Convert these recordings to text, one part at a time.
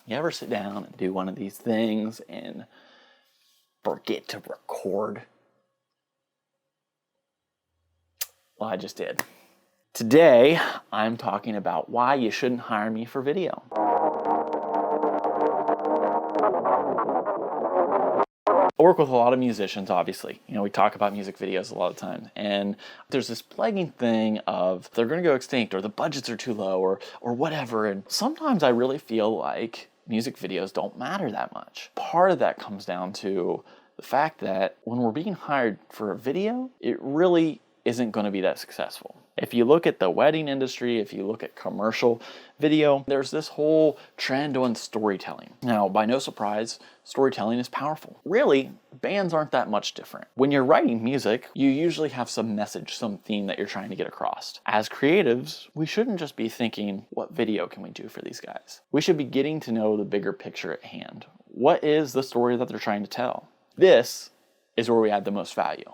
You ever sit down and do one of these things and forget to record? Well, I just did. Today, I'm talking about why you shouldn't hire me for video. I work with a lot of musicians, obviously. We talk about music videos a lot of times. And there's this plaguing thing of they're going to go extinct, or the budgets are too low, or whatever. And sometimes I really feel like music videos don't matter that much. Part of that comes down to the fact that when we're being hired for a video, it really isn't going to be that successful. If you look at the wedding industry, if you look at commercial video, there's this whole trend on storytelling. Now, by no surprise, storytelling is powerful. Really, bands aren't that much different. When you're writing music, you usually have some message, some theme that you're trying to get across. As creatives, we shouldn't just be thinking, what video can we do for these guys? We should be getting to know the bigger picture at hand. What is the story that they're trying to tell? This is where we add the most value.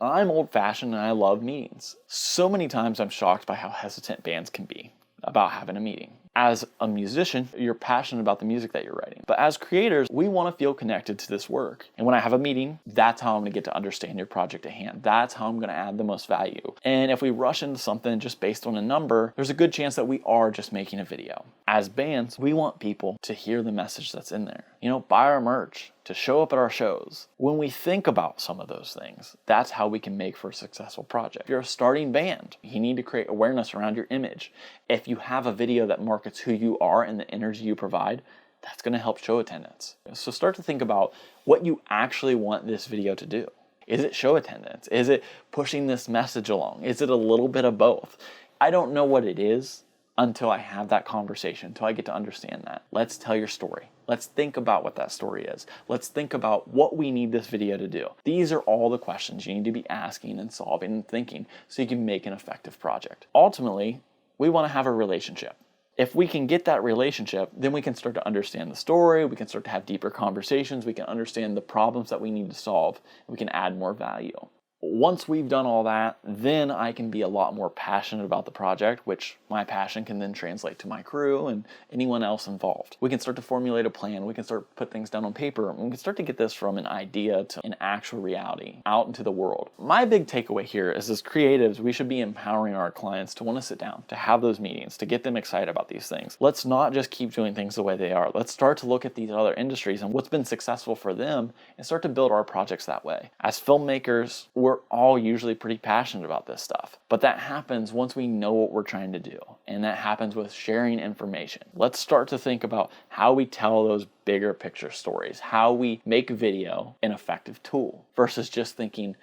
I'm old-fashioned and I love meetings. So many times I'm shocked by how hesitant bands can be about having a meeting. As a musician, you're passionate about the music that you're writing. But as creators, we want to feel connected to this work. And when I have a meeting, that's how I'm going to get to understand your project at hand. That's how I'm going to add the most value. And if we rush into something just based on a number, there's a good chance that we are just making a video. As bands, we want people to hear the message that's in there. Buy our merch, to show up at our shows. When we think about some of those things, that's how we can make for a successful project. If you're a starting band, you need to create awareness around your image. If you have a video that markets who you are and the energy you provide, that's going to help show attendance. So start to think about what you actually want this video to do. Is it show attendance? Is it pushing this message along? Is it a little bit of both? I don't know what it is until I have that conversation, until I get to understand that. Let's tell your story. Let's think about what that story is. Let's think about what we need this video to do. These are all the questions you need to be asking and solving and thinking so you can make an effective project. Ultimately, we want to have a relationship. If we can get that relationship, then we can start to understand the story, we can start to have deeper conversations, we can understand the problems that we need to solve, and we can add more value. Once we've done all that, then I can be a lot more passionate about the project, which my passion can then translate to my crew and anyone else involved. We can start to formulate a plan, we can start to put things down on paper, and we can start to get this from an idea to an actual reality out into the world. My big takeaway here is as creatives, we should be empowering our clients to want to sit down, to have those meetings, to get them excited about these things. Let's not just keep doing things the way they are. Let's start to look at these other industries and what's been successful for them and start to build our projects that way. As filmmakers, we're all usually pretty passionate about this stuff, but that happens once we know what we're trying to do, and that happens with sharing information. Let's start to think about how we tell those bigger picture stories, how we make video an effective tool versus just thinking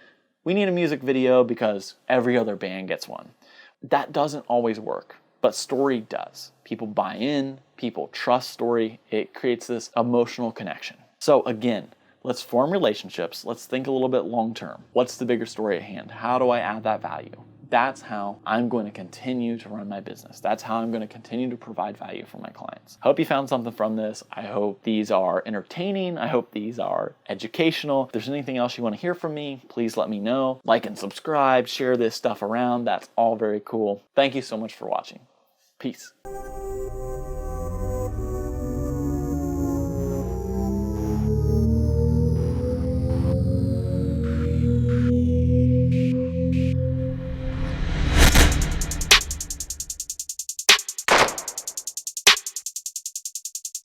we need a music video because every other band gets one. That doesn't always work, but story does. People buy in, people trust story. It creates this emotional connection. So again, let's form relationships. Let's think a little bit long term. What's the bigger story at hand? How do I add that value? That's how I'm going to continue to run my business. That's how I'm going to continue to provide value for my clients. I hope you found something from this. I hope these are entertaining. I hope these are educational. If there's anything else you want to hear from me, please let me know. Like and subscribe, share this stuff around. That's all very cool. Thank you so much for watching. Peace.